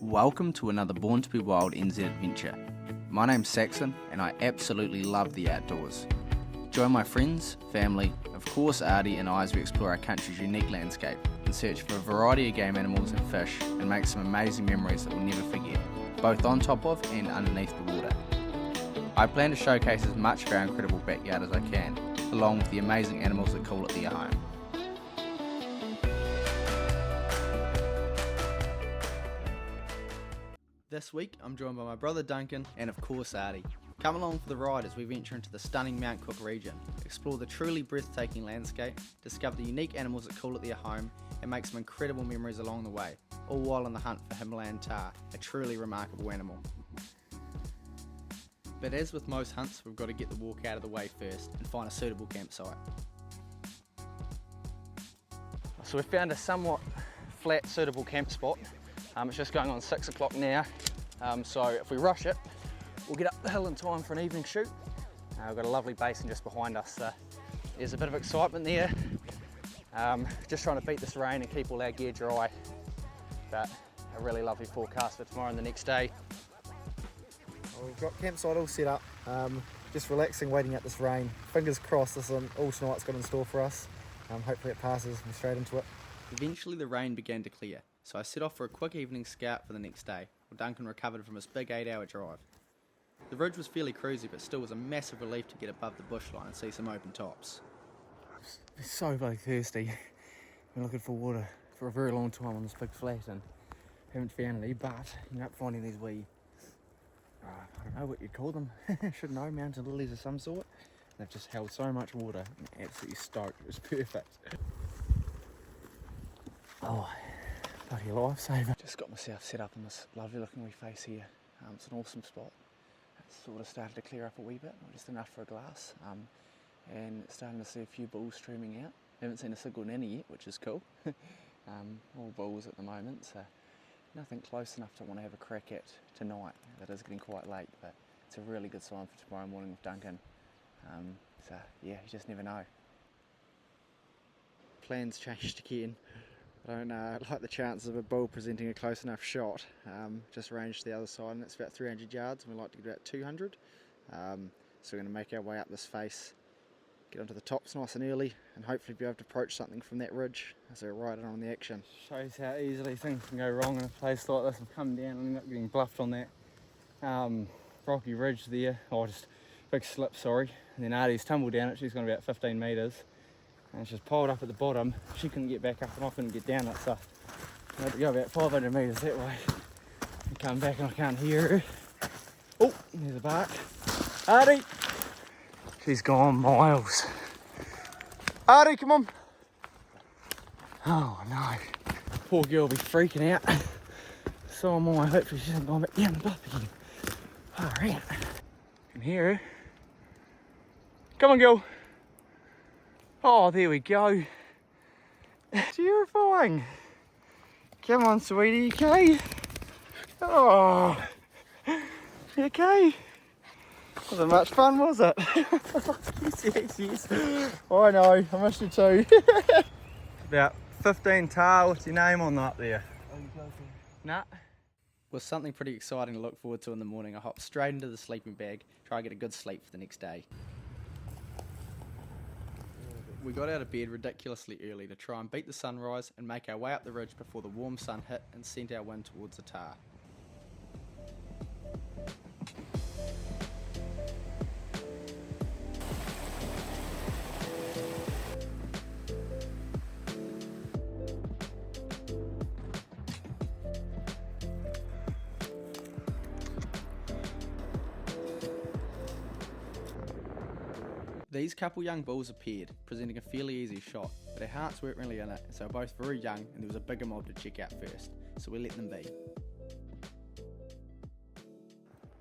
Welcome to another Born to be Wild NZ adventure. My name's Saxon and I absolutely love the outdoors. Join my friends, family, of course Artie and I as we explore our country's unique landscape and search for a variety of game animals and fish and make some amazing memories that we'll never forget, both on top of and underneath the water. I plan to showcase as much of our incredible backyard as I can, along with the amazing animals that call it their home. This week, I'm joined by my brother Duncan and of course Artie. Come along for the ride as we venture into the stunning Mount Cook region, explore the truly breathtaking landscape, discover the unique animals that call it their home, and make some incredible memories along the way, all while on the hunt for Himalayan tahr, a truly remarkable animal. But as with most hunts, we've got to get the walk out of the way first and find a suitable campsite. So we've found a somewhat flat, suitable camp spot. It's just going on 6 o'clock now, so if we rush it, we'll get up the hill in time for an evening shoot. We've got a lovely basin just behind us, so there's a bit of excitement there. Just trying to beat this rain and keep all our gear dry, but a really lovely forecast for tomorrow and the next day. Well, we've got campsite all set up, just relaxing, waiting out this rain. Fingers crossed this is all tonight's got in store for us. Hopefully it passes and we're straight into it. Eventually the rain began to clear, so I set off for a quick evening scout for the next day, while Duncan recovered from his big 8-hour drive. The ridge was fairly cruisy, but still was a massive relief to get above the bushline and see some open tops. I'm so bloody thirsty. Been looking for water for a very long time on this big flat and haven't found any, but you end up finding these wee, I don't know what you'd call them, should know, mountain lilies of some sort. They've just held so much water. I'm absolutely stoked, it was perfect. Oh, bloody lifesaver. Just got myself set up in this lovely looking wee face here. It's an awesome spot. It's sort of started to clear up a wee bit, not just enough for a glass. And starting to see a few bulls streaming out. Haven't seen a single nanny yet, which is cool. All bulls at the moment, so nothing close enough to want to have a crack at tonight. That is getting quite late, but it's a really good sign for tomorrow morning with Duncan. So yeah, you just never know. Plans changed again. I don't like the chances of a bull presenting a close enough shot. Just ranged to the other side and it's about 300 yards and we like to get about 200. So we're going to make our way up this face, get onto the tops nice and early and hopefully be able to approach something from that ridge as we're right on the action. Shows how easily things can go wrong in a place like this. I've come down and ended up getting bluffed on that rocky ridge there, just big slip, sorry. And then Artie's tumbled down it, she's gone about 15 metres. And she's piled up at the bottom. She couldn't get back up and I couldn't get down it, so I had to go about 500 metres that way and come back and I can't hear her. Oh, there's a bark. Artie! She's gone miles. Artie, come on! Oh no, poor girl will be freaking out. So am I. Hopefully she hasn't gone back down the bluff again. Alright. Can hear her. Come on, girl. Oh, there we go. Terrifying. Come on, sweetie, you okay? Oh, you okay? Wasn't much fun, was it? yes. Oh, I know, I missed you too. About 15 tahr, what's your name on that there? Oh, you go for it. Nah. With something pretty exciting to look forward to in the morning, I hopped straight into the sleeping bag, try to get a good sleep for the next day. We got out of bed ridiculously early to try and beat the sunrise and make our way up the ridge before the warm sun hit and sent our wind towards the tahr. These couple young bulls appeared, presenting a fairly easy shot, but our hearts weren't really in it, so we're both very young and there was a bigger mob to check out first, so we let them be.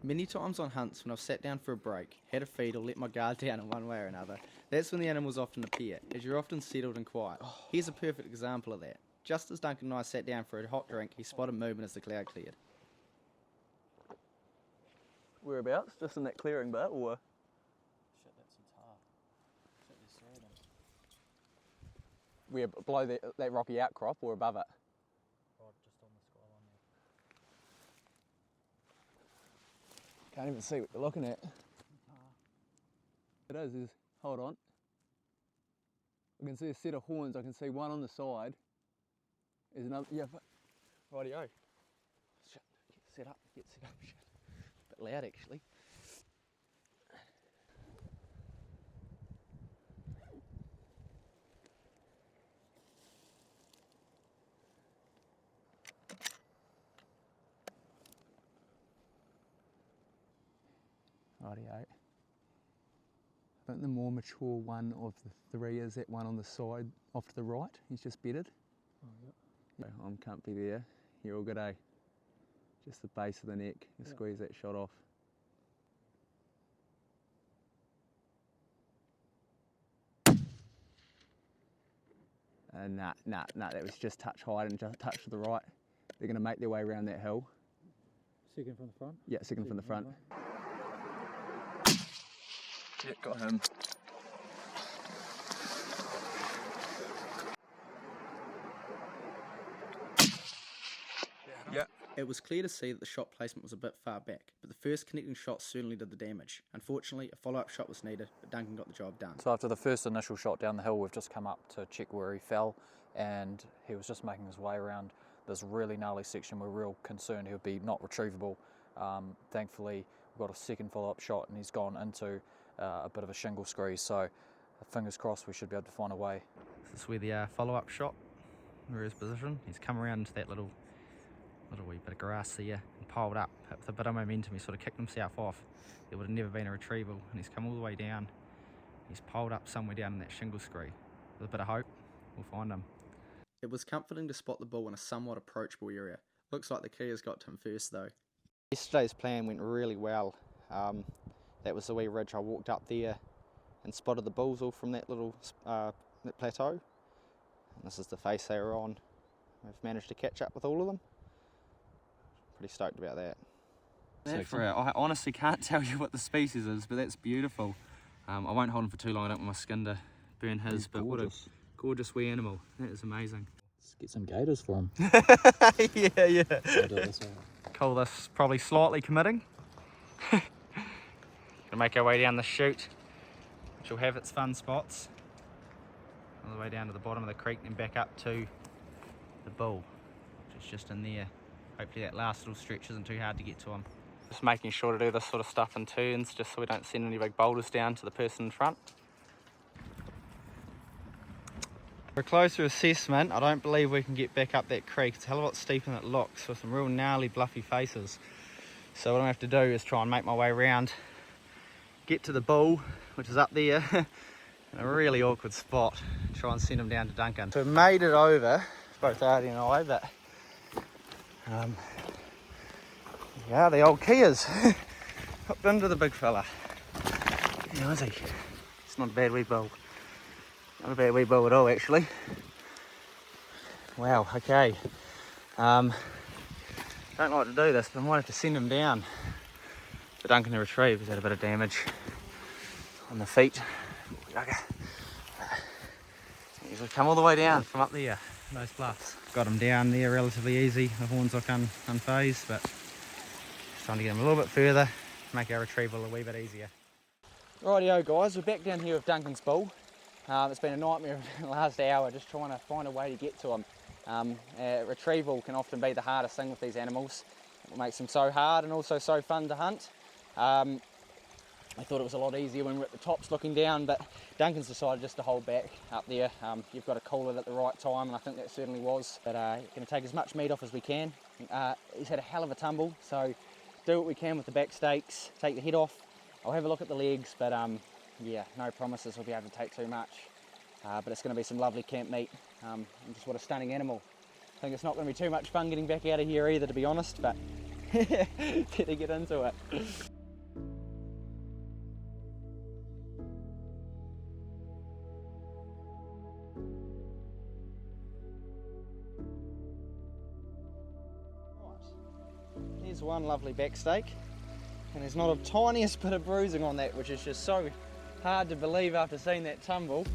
Many times on hunts when I've sat down for a break, had a feed or let my guard down in one way or another, that's when the animals often appear, as you're often settled and quiet. Here's a perfect example of that. Just as Duncan and I sat down for a hot drink, he spotted movement as the cloud cleared. Whereabouts? Just in that clearing bit, or? We're below that rocky outcrop or above it? Oh, just on the skyline there. Can't even see what you're looking at. It is, hold on. I can see a set of horns, I can see one on the side. There's another, yeah, rightio. Shit, get set up, shit. A bit loud actually. Rightio. I think the more mature one of the three is that one on the side off to the right. He's just bedded. Oh, yep. I'm comfy there. You're all good, eh? Just the base of the neck. You squeeze that shot off. Nah, that was just touch high and just touch to the right. They're going to make their way around that hill. Second from the front? Yeah, second from the front. Yeah, got him. Yeah. It was clear to see that the shot placement was a bit far back, but the first connecting shot certainly did the damage. Unfortunately, a follow-up shot was needed, but Duncan got the job done. So after the first initial shot down the hill, we've just come up to check where he fell, and he was just making his way around this really gnarly section. We're real concerned he'll be not retrievable. Thankfully, we've got a second follow-up shot, and he's gone into a bit of a shingle scree, so fingers crossed we should be able to find a way. This is where the follow-up shot, where his position. He's come around into that little wee bit of grass there and piled up. With a bit of momentum, he sort of kicked himself off. There would have never been a retrieval, and he's come all the way down. He's piled up somewhere down in that shingle scree. With a bit of hope, we'll find him. It was comforting to spot the bull in a somewhat approachable area. Looks like the Kias got to him first though. Yesterday's plan went really well. That was the wee ridge. I walked up there and spotted the bulls all from that little that plateau. And this is the face they were on. We've managed to catch up with all of them. Pretty stoked about that. I honestly can't tell you what the species is, but that's beautiful. I won't hold him for too long. I don't want my skin to burn his, but what a gorgeous wee animal. That is amazing. Let's get some gators for him. Yeah. I'll do it this way. Call this probably slightly committing. Gonna make our way down the chute, which will have its fun spots. All the way down to the bottom of the creek and back up to the bull, which is just in there. Hopefully that last little stretch isn't too hard to get to him. Just making sure to do this sort of stuff in turns, just so we don't send any big boulders down to the person in front. For a closer assessment, I don't believe we can get back up that creek. It's a hell of a lot steeper than it looks, with some real gnarly, bluffy faces. So what I'm going to have to do is try and make my way around, get to the bull, which is up there, in a really awkward spot, try and send him down to Duncan. So we made it over, both Artie and I, but yeah, the old Kias hooked into the big fella. How is he? It's not a bad wee bull. Not a bad wee bull at all, actually. Wow, okay. Don't like to do this, but I might have to send him down for Duncan to retrieve. He's had a bit of damage on the feet. He's come all the way down from up there, those bluffs. Got him down there relatively easy. The horns look unfazed, but just trying to get him a little bit further, make our retrieval a wee bit easier. Rightio guys, we're back down here with Duncan's bull. It's been a nightmare in the last hour just trying to find a way to get to him. Retrieval can often be the hardest thing with these animals. It makes them so hard and also so fun to hunt. I thought it was a lot easier when we were at the tops looking down, but Duncan's decided just to hold back up there. You've got to call it at the right time, and I think that certainly was. But going to take as much meat off as we can. He's had a hell of a tumble, so do what we can with the back stakes, take the head off. I'll have a look at the legs, but yeah, no promises we'll be able to take too much. But it's going to be some lovely camp meat, and just what a stunning animal. I think it's not going to be too much fun getting back out of here either, to be honest, but better get into it. Here's one lovely back stake, and there's not a tiniest bit of bruising on that, which is just so hard to believe after seeing that tumble.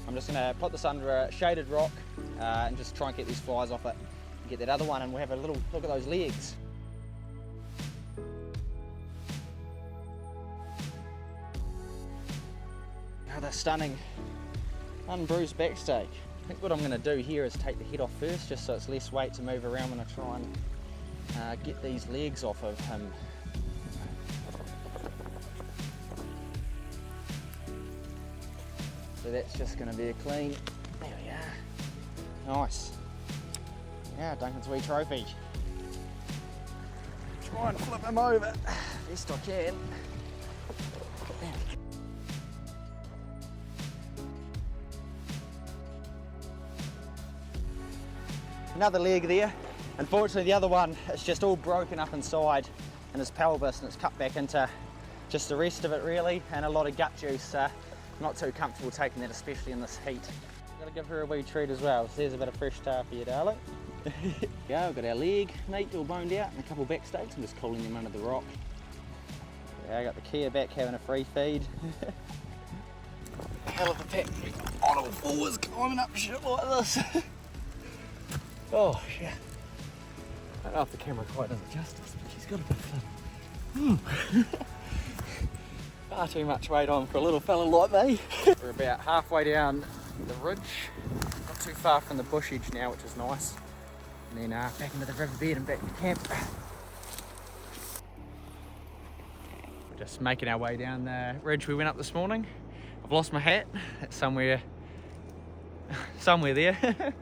I'm just going to put this under a shaded rock and just try and get these flies off it and get that other one, and we'll have a little look at those legs. with a stunning unbruised back stake. I think what I'm going to do here is take the head off first, just so it's less weight to move around when I try and get these legs off of him. So that's just going to be a clean, there we are, nice. Yeah, Duncan's wee trophy. Try and flip him over, best I can. Another leg there. Unfortunately the other one is just all broken up inside in his pelvis and it's cut back into just the rest of it really, and a lot of gut juice. Not too comfortable taking that, especially in this heat. Gotta give her a wee treat as well. So there's a bit of fresh tahr for you, darling. Yeah, we've got our leg meat all boned out and a couple of back steaks. I'm just cooling them under the rock. Yeah, I got the Kia back having a free feed. Hell of a pack. On all fours climbing up shit like this. Oh, yeah. I don't know if the camera quite does it justice, but she's got a bit of far too much weight on for a little fella like me. We're about halfway down the ridge, not too far from the bush edge now, which is nice. And then back into the riverbed and back to camp. We're just making our way down the ridge we went up this morning. I've lost my hat, it's somewhere there.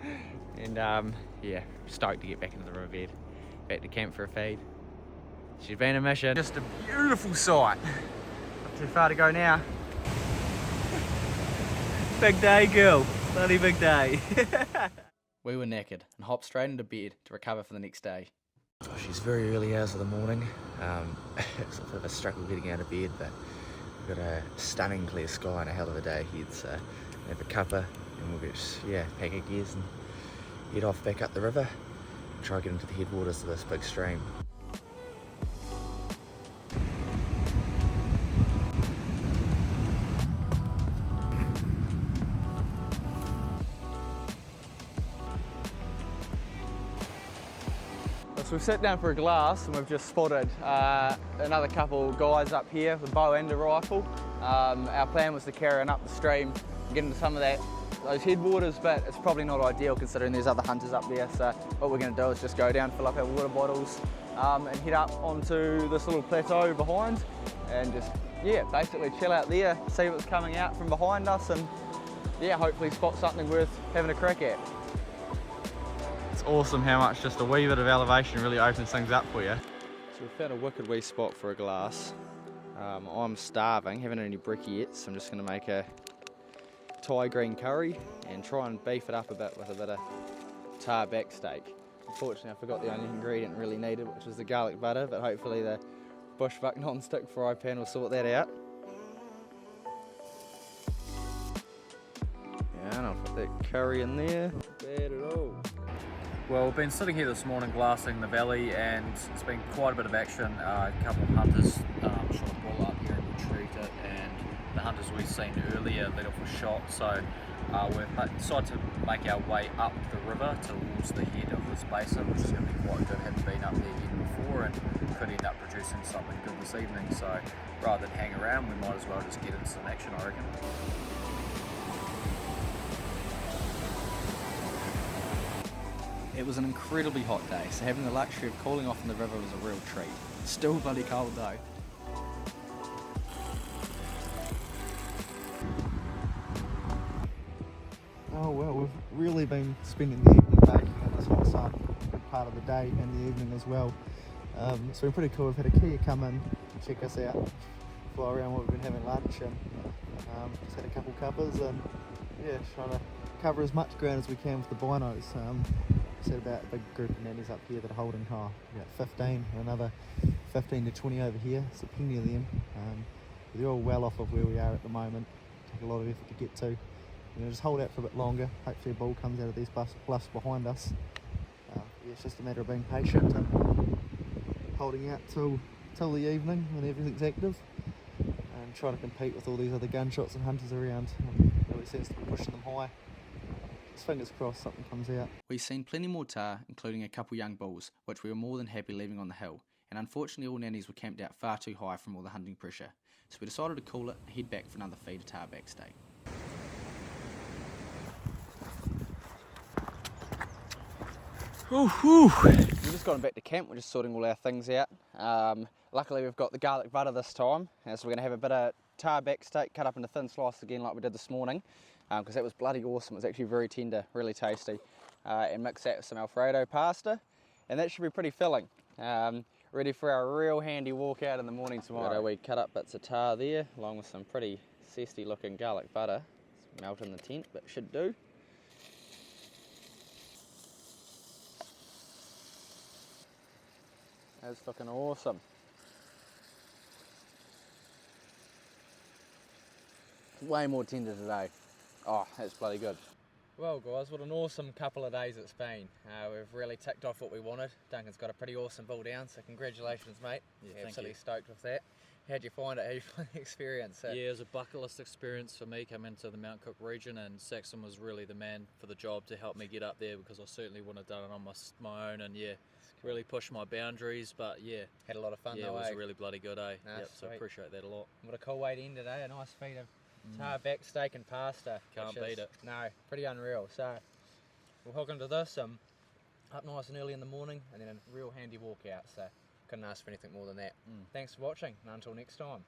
And yeah, stoked to get back into the riverbed, back to camp for a feed. She's been a mission. Just a beautiful sight. Not too far to go now. Big day, girl. Bloody big day. We were knackered and hopped straight into bed to recover for the next day. Gosh, it's very early hours of the morning. It's a bit of a struggle getting out of bed, but we've got a stunning clear sky and a hell of a day ahead, so we have a cuppa and we'll just, pack our gears and head off back up the river, try to get into the headwaters of this big stream. So we've sat down for a glass and we've just spotted another couple guys up here with a bow and a rifle. Our plan was to carry on up the stream and get into some of those headwaters, but it's probably not ideal considering there's other hunters up there. So what we're going to do is just go down, fill up our water bottles and head up onto this little plateau behind and just, basically chill out there, see what's coming out from behind us and hopefully spot something worth having a crack at. It's awesome how much just a wee bit of elevation really opens things up for you. So we found a wicked wee spot for a glass. I'm starving, haven't had any brekkie yet, so I'm just going to make a Thai green curry and try and beef it up a bit with a bit of tahr back steak. Unfortunately I forgot the only ingredient really needed, which was the garlic butter, but hopefully the BushBuck non-stick fry pan will sort that out. Yeah, and I'll put that curry in there. Not bad at all. Well, we've been sitting here this morning glassing the valley and it's been quite a bit of action. A couple of hunters shot a bull up here and retrieved it, and the hunters we've seen earlier let off a shot, so we've decided to make our way up the river towards the head of this basin, which is going to be quite good. Haven't been up there yet before and could end up producing something good this evening, so rather than hang around we might as well just get into some action, I reckon. It was an incredibly hot day, so having the luxury of cooling off in the river was a real treat. Still bloody cold though. Oh well, we've really been spending the evening back in this hot sun, a good part of the day and the evening as well. It's been pretty cool. We've had a Kia come in, check us out, fly around while we've been having lunch, and just had a couple cuppas and trying to cover as much ground as we can with the binos. Said about a big group of nannies up here that are holding about 15, another 15 to 20 over here, so plenty of them. They're all well off of where we are at the moment. Take a lot of effort to get to. Just hold out for a bit longer. Hopefully a bull comes out of these bluffs behind us. It's just a matter of being patient and holding out till the evening when everything's active and trying to compete with all these other gunshots and hunters around. It really seems to be pushing them high. Just fingers crossed something comes out. We've seen plenty more tahr, including a couple young bulls, which we were more than happy leaving on the hill, and unfortunately all nannies were camped out far too high from all the hunting pressure, so we decided to call it and head back for another feed of Thar backstay. We've just gotten back to camp, we're just sorting all our things out. Luckily we've got the garlic butter this time, so we're going to have a bit of Thar backsteak cut up into thin slices again like we did this morning, because that was bloody awesome. It was actually very tender, really tasty, and mix that with some Alfredo pasta, and that should be pretty filling. Ready for our real handy walk out in the morning tomorrow. We cut up bits of Thar there, along with some pretty zesty looking garlic butter. It's melt in the tent, but should do. That's looking awesome. Way more tender today. Oh, that's bloody good. Well guys, what an awesome couple of days it's been. We've really ticked off what we wanted. Duncan's got a pretty awesome bull down, so congratulations mate. Yeah, Absolutely stoked with that. How'd you find it? How'd you find the experience? Yeah, it was a bucket list experience for me coming into the Mount Cook region, and Saxon was really the man for the job to help me get up there, because I certainly wouldn't have done it on my own, and yeah, really pushed my boundaries, but yeah. Had a lot of fun yeah, though, it was eh? really bloody good, eh? Nah, Yep, so I sweet. appreciate that a lot. What a cool way to end it, eh? A nice feed of Thar backsteak and pasta. Can't which is- beat it. No, pretty unreal. So we'll hook into this, up nice and early in the morning, and then a real handy walk out, so couldn't ask for anything more than that. Thanks for watching, and until next time.